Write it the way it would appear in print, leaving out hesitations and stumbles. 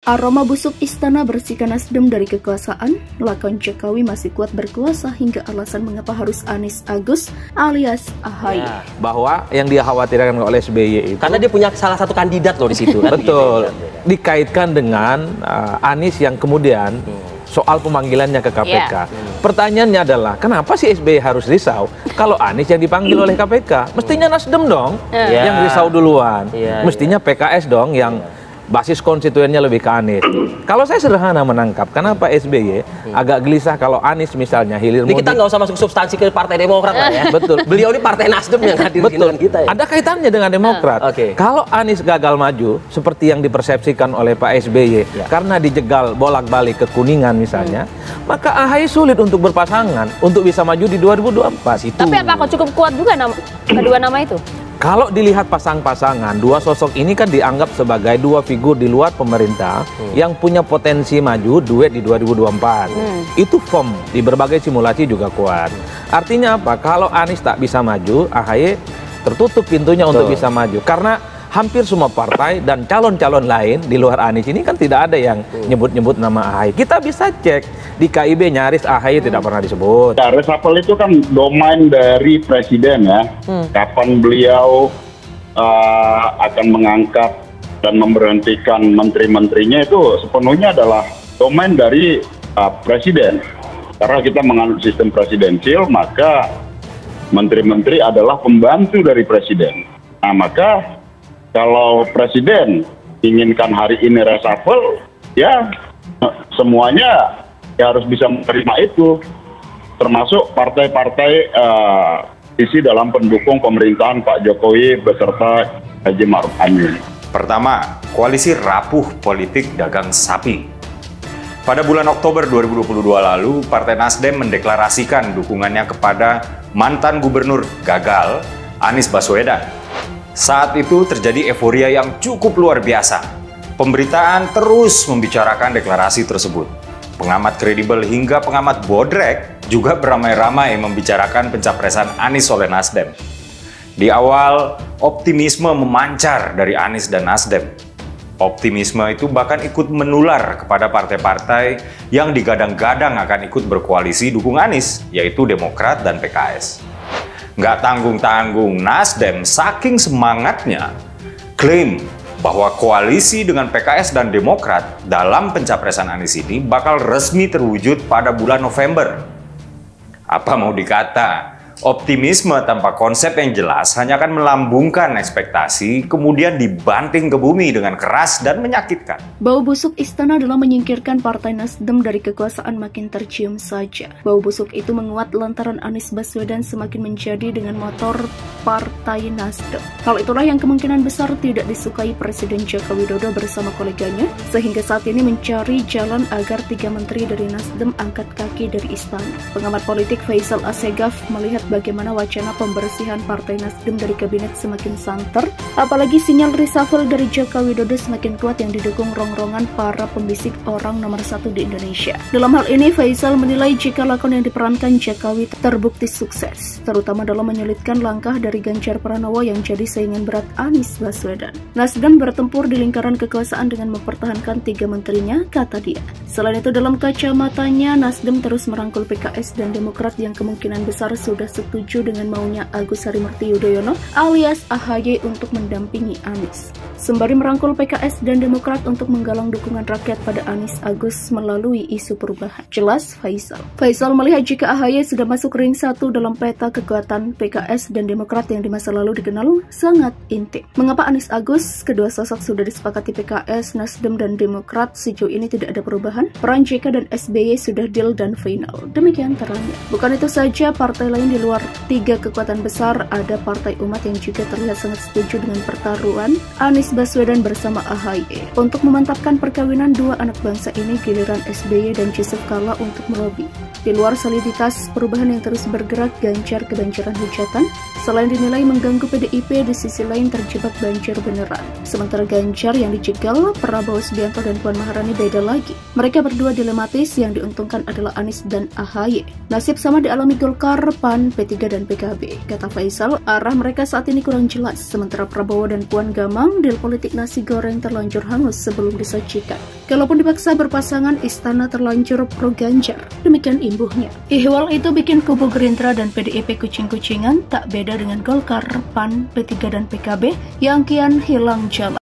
Aroma busuk istana bersihkan Nasdem dari kekuasaan, lakon Jokowi masih kuat berkuasa hingga alasan mengapa harus Anies Agus alias AHY. Ya, bahwa yang dia khawatirkan oleh SBY itu karena dia punya salah satu kandidat loh di situ. Betul. Dikaitkan dengan Anies yang kemudian soal pemanggilannya ke KPK. Pertanyaannya adalah kenapa sih SBY harus risau kalau Anies yang dipanggil oleh KPK? Mestinya Nasdem dong yang risau duluan. Mestinya PKS dong yang basis konstituennya lebih ke Anies. Kalau saya sederhana menangkap, kenapa SBY agak gelisah kalau Anies misalnya hilir mudik. Kita nggak usah masuk substansi ke Partai Demokrat lah ya. Betul. Beliau ini Partai Nasdem yang hadir dengan kita ya. Ada kaitannya dengan Demokrat. Kalau Anies gagal maju, seperti yang dipersepsikan oleh Pak SBY, karena dijegal bolak-balik ke Kuningan misalnya, maka AHY sulit untuk berpasangan, untuk bisa maju di 2024. Tapi apakah cukup kuat juga kedua nama itu? Kalau dilihat pasang-pasangan, dua sosok ini kan dianggap sebagai dua figur di luar pemerintah yang punya potensi maju duet di 2024. Itu form di berbagai simulasi juga kuat. Artinya apa? Kalau Anies tak bisa maju, AHY tertutup pintunya untuk bisa maju. Karena hampir semua partai dan calon-calon lain di luar Anies ini kan tidak ada yang nyebut-nyebut nama AHY. Kita bisa cek di KIB nyaris AHY tidak pernah disebut. Ya, reshuffle itu kan domain dari presiden ya. Kapan beliau akan mengangkat dan memberhentikan menteri-menterinya itu sepenuhnya adalah domain dari presiden. Karena kita menganut sistem presidensial, maka menteri-menteri adalah pembantu dari presiden. Nah, maka kalau presiden inginkan hari ini reshuffle, ya semuanya ya harus bisa menerima itu, termasuk partai-partai isi dalam pendukung pemerintahan Pak Jokowi beserta Haji Ma'ruf Amin. Pertama, koalisi rapuh politik dagang sapi. Pada bulan Oktober 2022 lalu, Partai Nasdem mendeklarasikan dukungannya kepada mantan gubernur gagal, Anies Baswedan. Saat itu terjadi euforia yang cukup luar biasa. Pemberitaan terus membicarakan deklarasi tersebut. Pengamat kredibel hingga pengamat bodrek juga beramai-ramai membicarakan pencapresan Anies oleh Nasdem. Di awal, optimisme memancar dari Anies dan Nasdem. Optimisme itu bahkan ikut menular kepada partai-partai yang digadang-gadang akan ikut berkoalisi dukung Anies, yaitu Demokrat dan PKS. Nggak tanggung-tanggung, Nasdem saking semangatnya klaim bahwa koalisi dengan PKS dan Demokrat dalam pencapresan Anies ini bakal resmi terwujud pada bulan November. Apa mau dikata, optimisme tanpa konsep yang jelas hanya akan melambungkan ekspektasi, kemudian dibanting ke bumi dengan keras dan menyakitkan. Bau busuk istana dalam menyingkirkan Partai Nasdem dari kekuasaan makin tercium saja. Bau busuk itu menguat lantaran Anies Baswedan semakin menjadi dengan motor Partai Nasdem. Hal itulah yang kemungkinan besar tidak disukai Presiden Joko Widodo bersama koleganya, sehingga saat ini mencari jalan agar 3 menteri dari Nasdem angkat kaki dari istana. Pengamat politik Faisal Assegaf melihat bagaimana wacana pembersihan Partai Nasdem dari kabinet semakin santer, apalagi sinyal reshuffle dari Joko Widodo semakin kuat yang didukung rongrongan para pembisik orang nomor 1 di Indonesia. Dalam hal ini, Faisal menilai jika lakon yang diperankan Jokowi terbukti sukses, terutama dalam menyulitkan langkah dari Ganjar Pranowo yang jadi saingan berat Anies Baswedan. Nasdem bertempur di lingkaran kekuasaan dengan mempertahankan 3 menterinya, kata dia. Selain itu, dalam kacamatanya, Nasdem terus merangkul PKS dan Demokrat yang kemungkinan besar sudah setuju dengan maunya Agus Harimurti Yudhoyono alias AHY untuk mendampingi Anies. Sembari merangkul PKS dan Demokrat untuk menggalang dukungan rakyat pada Anies Agus melalui isu perubahan. Jelas Faisal. Faisal melihat jika AHY sudah masuk ring 1 dalam peta kekuatan PKS dan Demokrat yang di masa lalu dikenal sangat intim. Mengapa Anies Agus? Kedua sosok sudah disepakati PKS, Nasdem, dan Demokrat sejauh ini tidak ada perubahan. Peran JK dan SBY sudah deal dan final. Demikian terangnya. Bukan itu saja, partai lain di luar 3 kekuatan besar, ada Partai Umat yang juga terlihat sangat setuju dengan pertaruhan Anies Baswedan bersama AHY. Untuk memantapkan perkawinan dua anak bangsa ini, giliran SBY dan Yusuf Kalla untuk melobi. Di luar soliditas perubahan yang terus bergerak, Ganjar kebanjiran hujatan, Selain dinilai mengganggu PDIP, di sisi lain terjebak banjir beneran. Sementara Ganjar yang dicegal, Prabowo Subianto dan Puan Maharani beda lagi. Mereka berdua dilematis, yang diuntungkan adalah Anies dan AHY. Nasib sama dialami Golkar, PAN, P3 dan PKB. Kata Faisal, arah mereka saat ini kurang jelas. Sementara Prabowo dan Puan gamang, deal politik nasi goreng terlanjur hangus sebelum disajikan. Kalaupun dipaksa berpasangan, istana terlanjur pro Ganjar. Demikian imbuhnya. Ihwal itu bikin kubu Gerindra dan PDIP kucing-kucingan, tak beda dengan Golkar, PAN, P3 dan PKB yang kian hilang jalan.